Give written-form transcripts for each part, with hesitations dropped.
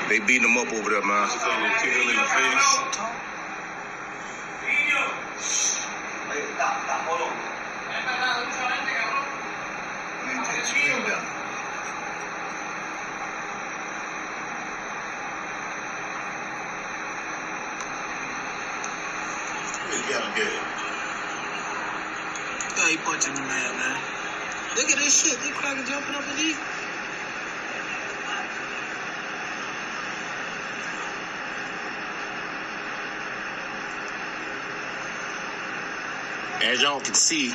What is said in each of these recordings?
They beating him up over there, man. Kick him in the face. Hold on. Take the screen down. You gotta get it. Yeah, he punching the man. Look at this shit. They cracking jumping up and eating. As y'all can see,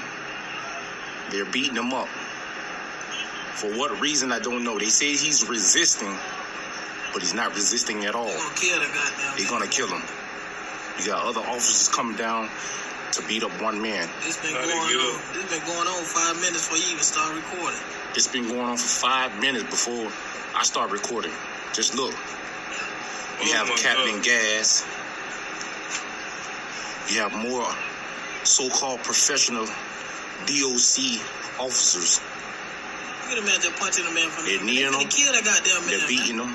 they're beating him up. For what reason, I don't know. They say he's resisting, but he's not resisting at all. They're gonna kill the goddamn. They're gonna kill him. You got other officers coming down to beat up one man. This been going on. This been going on 5 minutes before you even start recording. It's been going on for 5 minutes before I start recording. Just look. You have Captain Gaas. You have more so-called professional DOC officers. Look at the man just punching the man from They're kneeling him. Kill that goddamn man. They're beating him.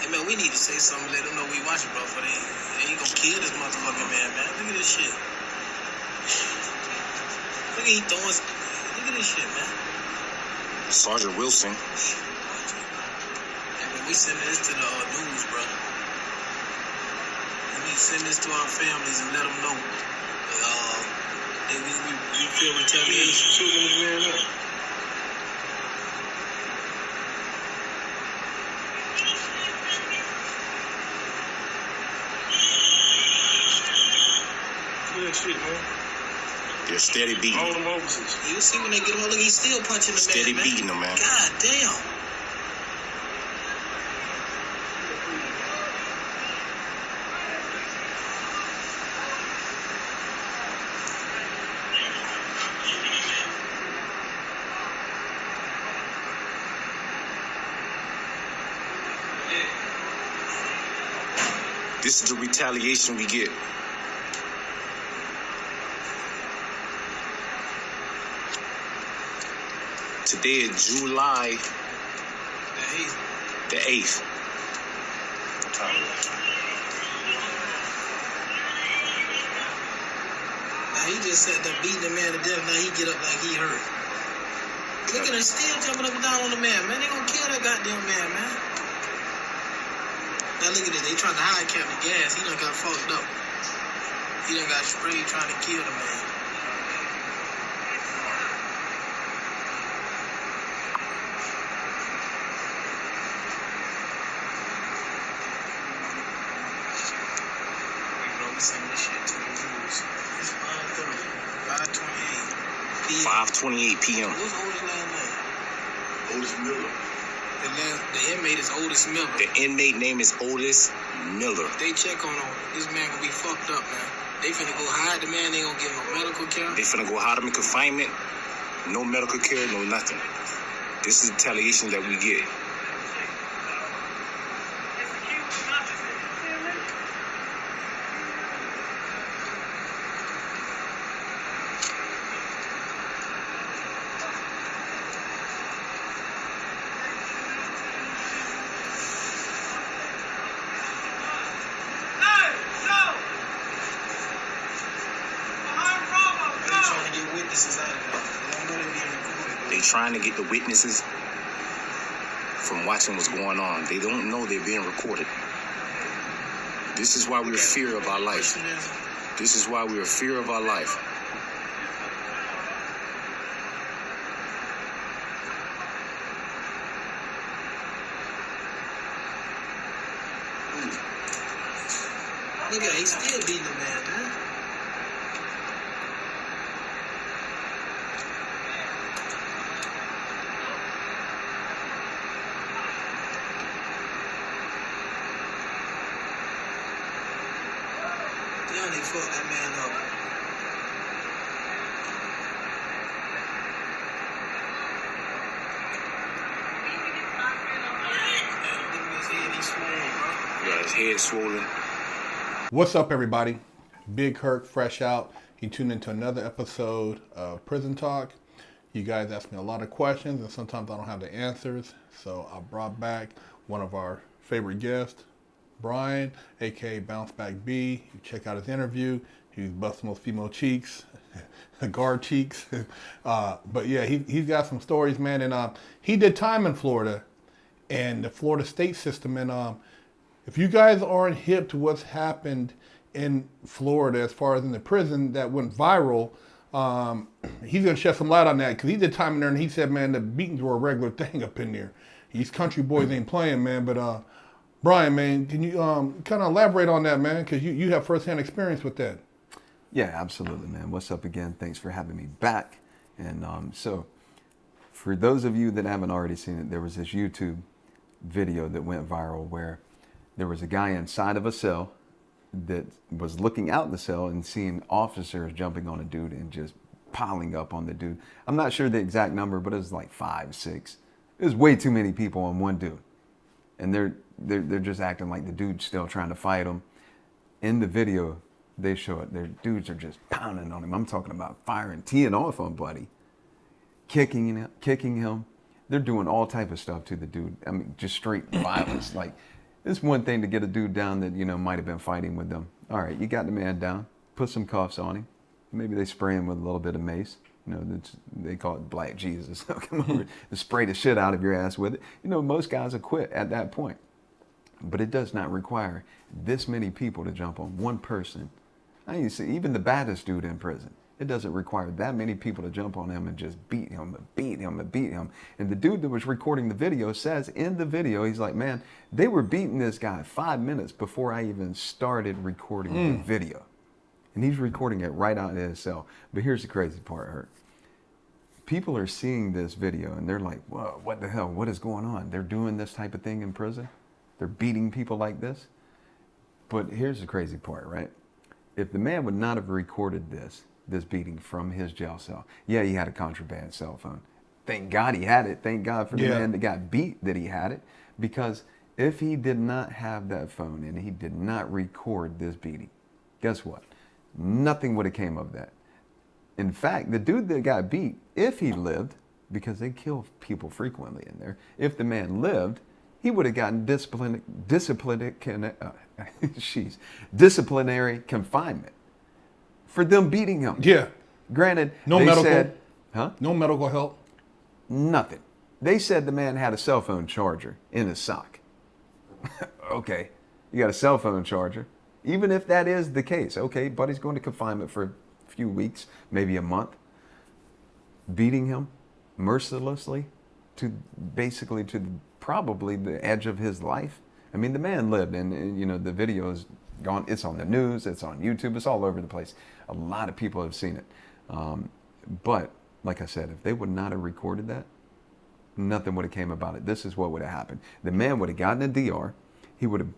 Hey man, we need to say something. Let them know we watching, bro. For they ain't gonna kill this motherfucking man. Look at this shit. Look at he throwing. Look at this shit, man. Sergeant Wilson. Hey man, we sending this to the news, bro. We need to send this to our families and let them know. We feel retaliation. Shit, man. They're steady beating All him. them officers. You see when they get on, look, he's still punching the Steady man. beating him, man. God damn. This is the retaliation we get. Today is July the 8th. Now he just sat there beating the man to death. Now he get up like he hurt. Look at him still jumping up and down on the man. Man, they gonna kill that goddamn man. Now look at this. They trying to hide Captain Gaas. He done got fucked up. He done got sprayed trying to kill the man. Send this shit to the news. It's 5:28 p.m. 5:28 p.m. What's Otis' last name? Otis Miller. The inmate is Otis Miller. The inmate name is Otis Miller. They check on him. This man gonna be fucked up, man. They finna go hide the man. They gonna give him no medical care. They finna go hide him in confinement. No medical care, no nothing. This is the retaliation that we get. They trying to get the witnesses from watching what's going on. They don't know they're being recorded. This is why we're fear of our life. This is why we're fear of our life. Look at him. He's still beating the man, man. Damn, they fucked that man up. Yeah, his head swollen. What's up, everybody? Big Kirk, fresh out. You tuned into another episode of Prison Talk. You guys ask me a lot of questions, and sometimes I don't have the answers. So I brought back one of our favorite guest, Bryan, aka Bounce Back B. You check out his interview. He was busting those female cheeks, guard cheeks. But yeah, he's got some stories, man. And he did time in Florida and the Florida state system. And if you guys aren't hip to what's happened in Florida as far as in the prison that went viral, he's going to shed some light on that because he did time in there and he said, man, the beatings were a regular thing up in there. These country boys ain't playing, man. But Bryan, man, can you kind of elaborate on that, man? Because you have firsthand experience with that. Yeah, absolutely, man. What's up again? Thanks for having me back. And so for those of you that haven't already seen it, there was this YouTube video that went viral where there was a guy inside of a cell that was looking out the cell and seeing officers jumping on a dude and just piling up on the dude. I'm not sure the exact number, but it was like 5, 6. It was way too many people on one dude. And they're just acting like the dude's still trying to fight him. In the video, they show it. Their dudes are just pounding on him. I'm talking about firing, teeing off on Buddy, kicking him. They're doing all type of stuff to the dude. I mean, just straight violence. Like, it's one thing to get a dude down that, might have been fighting with them. All right, you got the man down. Put some cuffs on him. Maybe they spray him with a little bit of mace. They call it Black Jesus. Come over and spray the shit out of your ass with it. Most guys will quit at that point. But it does not require this many people to jump on one person. I mean, see, even the baddest dude in prison, it doesn't require that many people to jump on him and just beat him and beat him and beat him. And the dude that was recording the video says in the video, he's like, man, they were beating this guy 5 minutes before I even started recording the video. And he's recording it right out of his cell. But here's the crazy part, Hurt. People are seeing this video and they're like, whoa, what the hell? What is going on? They're doing this type of thing in prison? They're beating people like this? But here's the crazy part, right? If the man would not have recorded this beating from his jail cell, yeah, he had a contraband cell phone. Thank God he had it. Thank God for the man that got beat that he had it. Because if he did not have that phone and he did not record this beating, guess what? Nothing would have came of that. In fact, the dude that got beat, if he lived, because they kill people frequently in there, if the man lived, he would have gotten disciplinary confinement for them beating him. Yeah. Granted, no they medical, said, no medical help. Nothing. They said the man had a cell phone charger in his sock. Okay, you got a cell phone charger. Even if that is the case, okay, Buddy's going to confinement for a few weeks, maybe a month. Beating him mercilessly to probably the edge of his life. I mean, the man lived, and the video is gone. It's on the news. It's on YouTube. It's all over the place. A lot of people have seen it. But like I said, if they would not have recorded that, nothing would have came about it. This is what would have happened. The man would have gotten a DR. He would have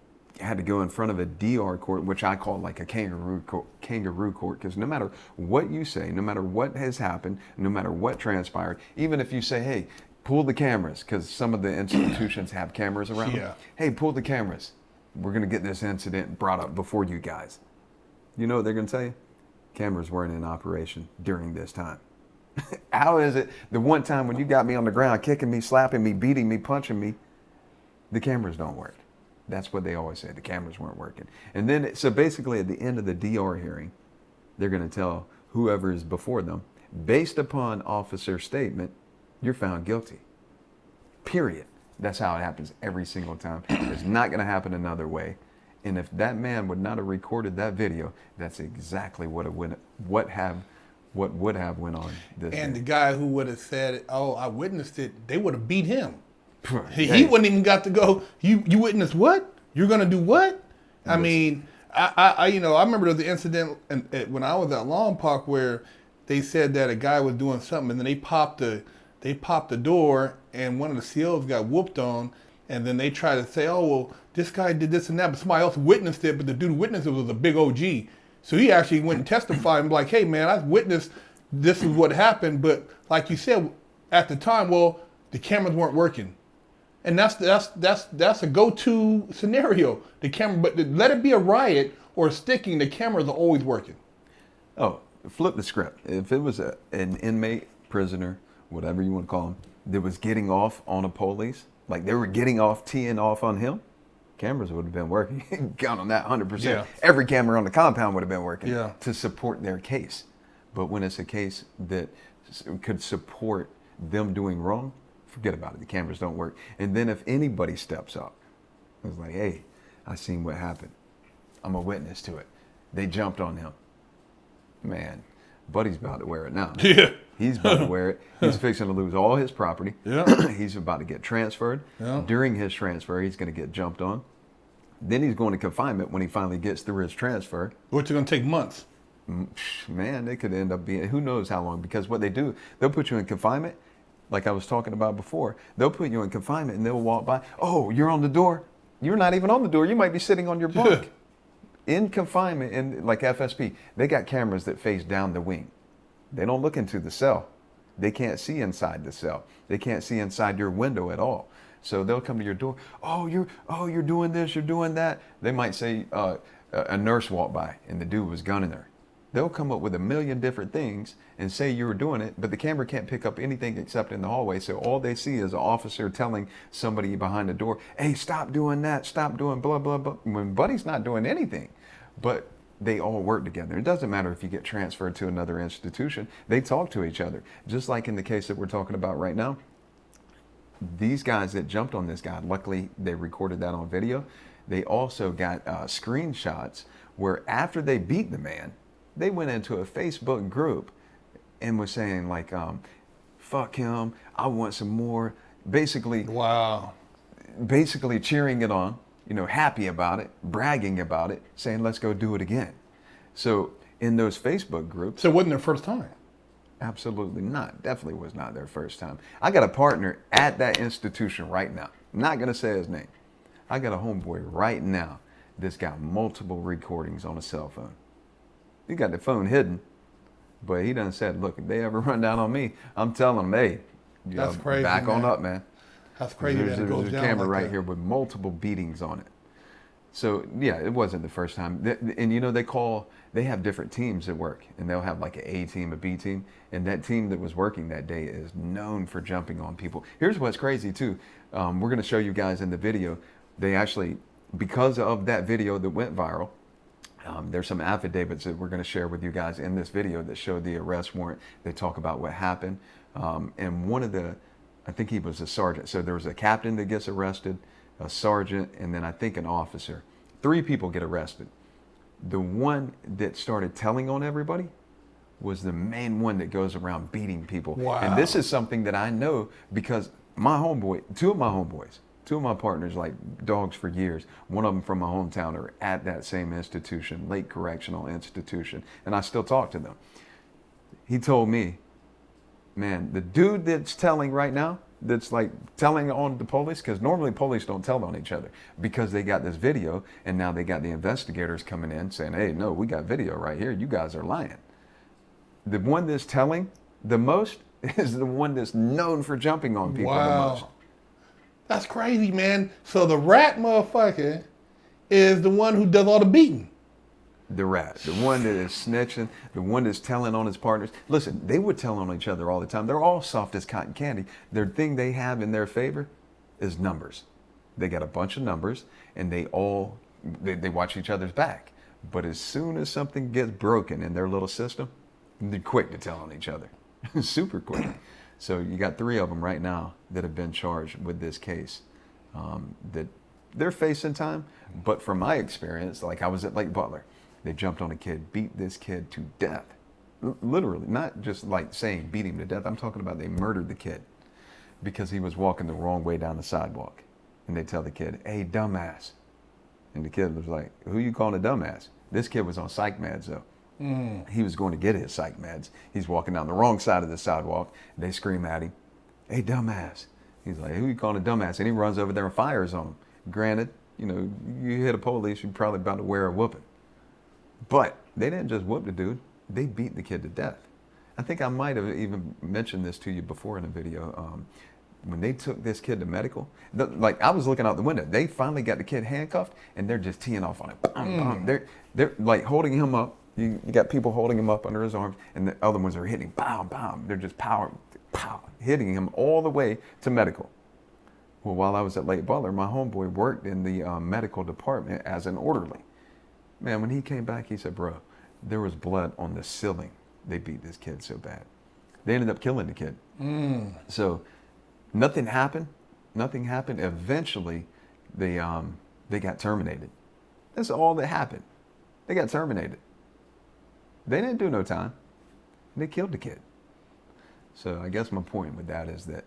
had to go in front of a DR court, which I call like a kangaroo court, because no matter what you say, no matter what has happened, no matter what transpired, even if you say, hey, pull the cameras, because some of the institutions have cameras around. Yeah. Hey, pull the cameras. We're going to get this incident brought up before you guys. You know what they're going to tell you? Cameras weren't in operation during this time. How is it the one time when you got me on the ground, kicking me, slapping me, beating me, punching me, the cameras don't work? That's what they always say. The cameras weren't working. And then, so basically at the end of the DR hearing, they're going to tell whoever is before them, based upon officer's statement, you're found guilty. Period. That's how it happens every single time. It's not going to happen another way. And if that man would not have recorded that video, that's exactly what would have went on this day. And the guy who would have said, oh, I witnessed it, they would have beat him. He wouldn't even got to go, you witnessed what? You're going to do what? I mean, I remember there was the incident when I was at Long Park where they said that a guy was doing something and then they popped the door and one of the COs got whooped on, and then they tried to say, oh, well, this guy did this and that, but somebody else witnessed it, but the dude who witnessed it was a big OG. So he actually went and testified and be like, hey, man, I witnessed this is what happened, but like you said, at the time, well, the cameras weren't working. And that's a go-to scenario. The camera, but let it be a riot or a sticking, the cameras are always working. Oh, flip the script. If it was an inmate, prisoner, whatever you want to call him, that was getting off on a police, like they were getting off, teeing off on him, cameras would have been working. Count on that 100%. Yeah. Every camera on the compound would have been working Yeah. to support their case. But when it's a case that could support them doing wrong, forget about it. The cameras don't work. And then if anybody steps up, it's like, hey, I seen what happened. I'm a witness to it. They jumped on him. Man, Buddy's about to wear it now. Yeah. He's about to wear it. He's fixing to lose all his property. Yeah. He's about to get transferred. Yeah. During his transfer, he's going to get jumped on. Then he's going to confinement when he finally gets through his transfer. Which is going to take months. Man, they could end up being, who knows how long, because what they do, they'll put you in confinement, like I was talking about before. They'll put you in confinement and they'll walk by, oh, you're on the door. You're not even on the door. You might be sitting on your bunk. In confinement, in like FSP, they got cameras that face down the wing. They don't look into the cell. They can't see inside the cell. They can't see inside your window at all. So they'll come to your door. Oh, you're doing this, you're doing that. They might say a nurse walked by and the dude was gunning her. They'll come up with a million different things and say you were doing it, but the camera can't pick up anything except in the hallway. So all they see is an officer telling somebody behind the door, hey, stop doing that, stop doing blah, blah, blah. When Buddy's not doing anything, but they all work together. It doesn't matter if you get transferred to another institution. They talk to each other. Just like in the case that we're talking about right now, these guys that jumped on this guy, luckily they recorded that on video. They also got screenshots where after they beat the man, they went into a Facebook group and was saying like, fuck him, I want some more. Basically, Wow. basically cheering it on, happy about it, bragging about it, saying, let's go do it again. So in those Facebook groups, So it wasn't their first time. absolutely not. Definitely was not their first time. I got a partner at that institution right now. I'm not going to say his name. I got a homeboy right now that's got multiple recordings on a cell phone. He got the phone hidden, but he done said, look, if they ever run down on me, I'm telling them, hey, That's crazy, back on man. up, man. That's crazy that it goes There's a down camera like right that. here with multiple beatings on it. So yeah, it wasn't the first time. And they have different teams that work, and they'll have like an A team, a B team, and that team that was working that day is known for jumping on people. Here's what's crazy too. We're going to show you guys in the video. They actually, because of that video that went viral, there's some affidavits that we're going to share with you guys in this video that show the arrest warrant. They talk about what happened. And one of I think he was a sergeant. So there was a captain that gets arrested, a sergeant, and then I think an officer. 3 people get arrested. The one that started telling on everybody was the main one that goes around beating people. Wow. And this is something that I know because two of my partners, like dogs for years, one of them from my hometown, are at that same institution, Lake Correctional Institution, and I still talk to them. He told me, man, the dude that's telling right now, that's like telling on the police, because normally police don't tell on each other because they got this video, and now they got the investigators coming in saying, hey, no, we got video right here. You guys are lying. The one that's telling the most is the one that's known for jumping on people the most. Wow. That's crazy, man. So the rat motherfucker is the one who does all the beating. The rat, the one that is snitching, the one that's telling on his partners. Listen, they would tell on each other all the time. They're all soft as cotton candy. Their thing they have in their favor is numbers. They got a bunch of numbers, and they watch each other's back. But as soon as something gets broken in their little system, they're quick to tell on each other. Super quick. So you got 3 of them right now that have been charged with this case. That they're facing time. But from my experience, like I was at Lake Butler, they jumped on a kid, beat this kid to death. Literally, not just like saying beat him to death. I'm talking about they murdered the kid because he was walking the wrong way down the sidewalk. And they tell the kid, hey, dumbass. And the kid was like, who you calling a dumbass? This kid was on psych meds though. He was going to get his psych meds. He's walking down the wrong side of the sidewalk. They scream at him, hey, dumbass. He's like, who you calling a dumbass? And he runs over there and fires on him. Granted, you hit a police, you're probably about to wear a whooping. But they didn't just whoop the dude. They beat the kid to death. I think I might have even mentioned this to you before in a video. When they took this kid to medical, like I was looking out the window, they finally got the kid handcuffed and they're just teeing off on him. They're like holding him up. You got people holding him up under his arms, and the other ones are hitting, pow, pow. They're just pow, hitting him all the way to medical. Well, while I was at Lake Butler, my homeboy worked in the medical department as an orderly. Man, when he came back, he said, bro, there was blood on the ceiling. They beat this kid so bad. They ended up killing the kid. So nothing happened. Nothing happened. Eventually, they got terminated. That's all that happened. They got terminated. They didn't do no time. They killed the kid. So I guess my point with that is that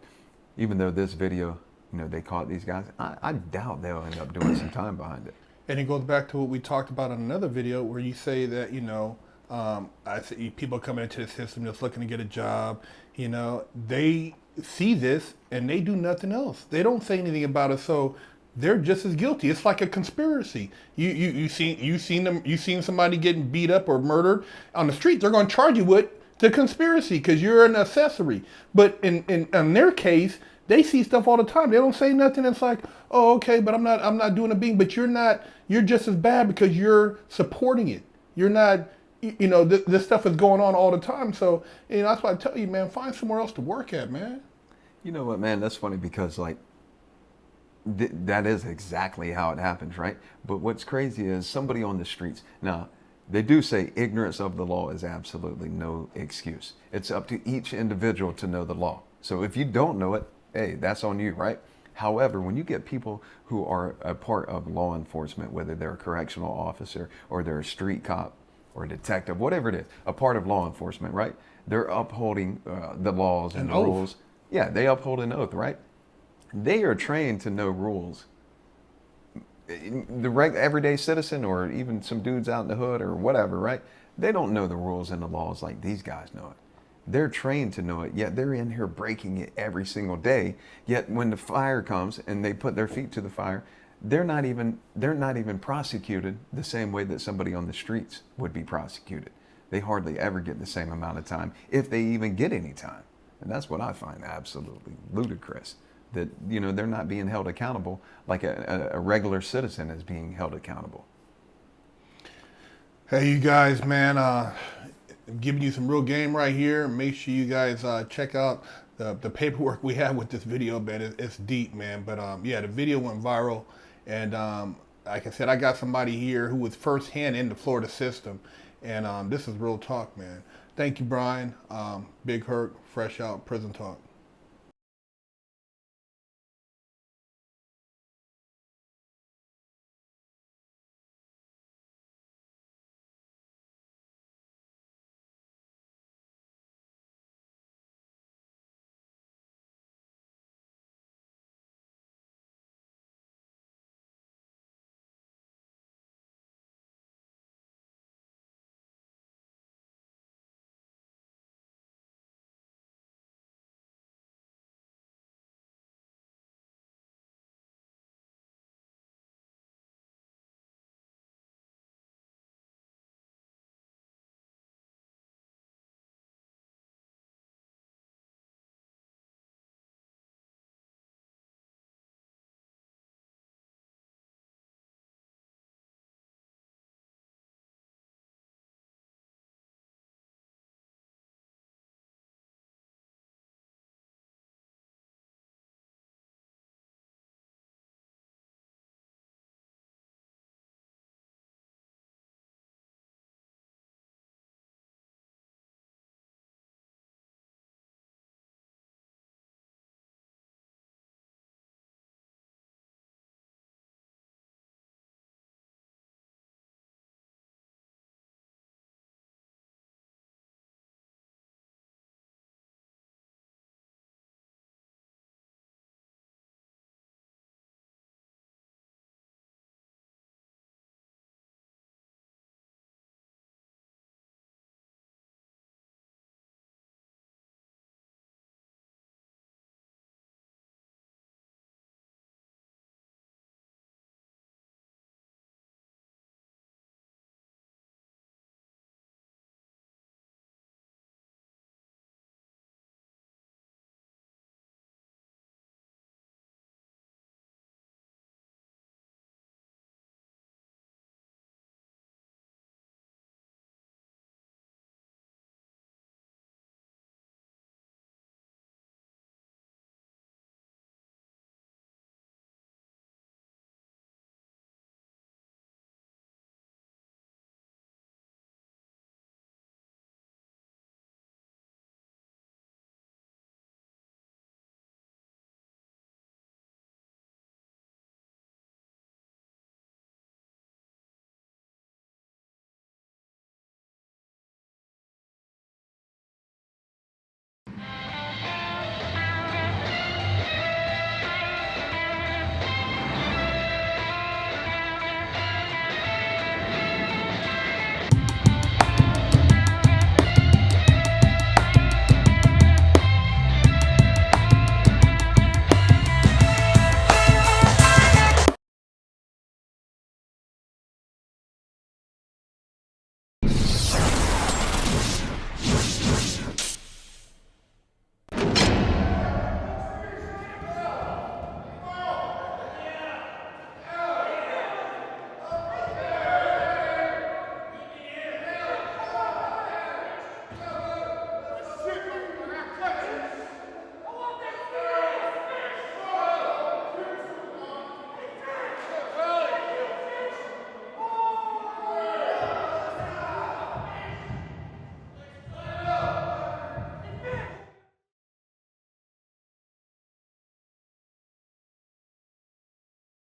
even though this video, you know, they caught these guys, I doubt they'll end up doing some time behind it. And it goes back to what we talked about in another video where you say that, you know, I see people coming into the system just looking to get a job, you know, they see this and they do nothing else. They don't say anything about it. So they're just as guilty. It's like a conspiracy. You seen somebody getting beat up or murdered on the street, they're going to charge you with the conspiracy because you're an accessory. But in their case, they see stuff all the time. They don't say nothing. It's like, oh, okay, but I'm not doing a being. But you're just as bad because you're supporting it. You're not, you know, this stuff is going on all the time. So, you know, that's why I tell you, man, find somewhere else to work at, man. You know what, man? That's funny because, like, that is exactly how it happens, right? But what's crazy is somebody on the streets. Now, they do say ignorance of the law is absolutely no excuse. It's up to each individual to know the law. So if you don't know it, hey, that's on you, right? However, when you get people who are a part of law enforcement, whether they're a correctional officer or they're a street cop or a detective, whatever it is, a part of law enforcement, right? They're upholding the laws and the rules. Yeah, they uphold an oath, right? They are trained to know rules. The everyday citizen or even some dudes out in the hood or whatever, right? They don't know the rules and the laws like these guys know it. They're trained to know it, yet they're in here breaking it every single day. Yet when the fire comes and they put their feet to the fire, they're not even prosecuted the same way that somebody on the streets would be prosecuted. They hardly ever get the same amount of time, if they even get any time. And that's what I find absolutely ludicrous. That, you know, they're not being held accountable like a regular citizen is being held accountable. Hey, you guys, man, I'm giving you some real game right here. Make sure you guys check out the paperwork we have with this video, man. It's deep, man. But yeah, the video went viral. And like I said, I got somebody here who was firsthand in the Florida system. And this is real talk, man. Thank you, Bryan. Big Hurt, Fresh Out, Prison Talk.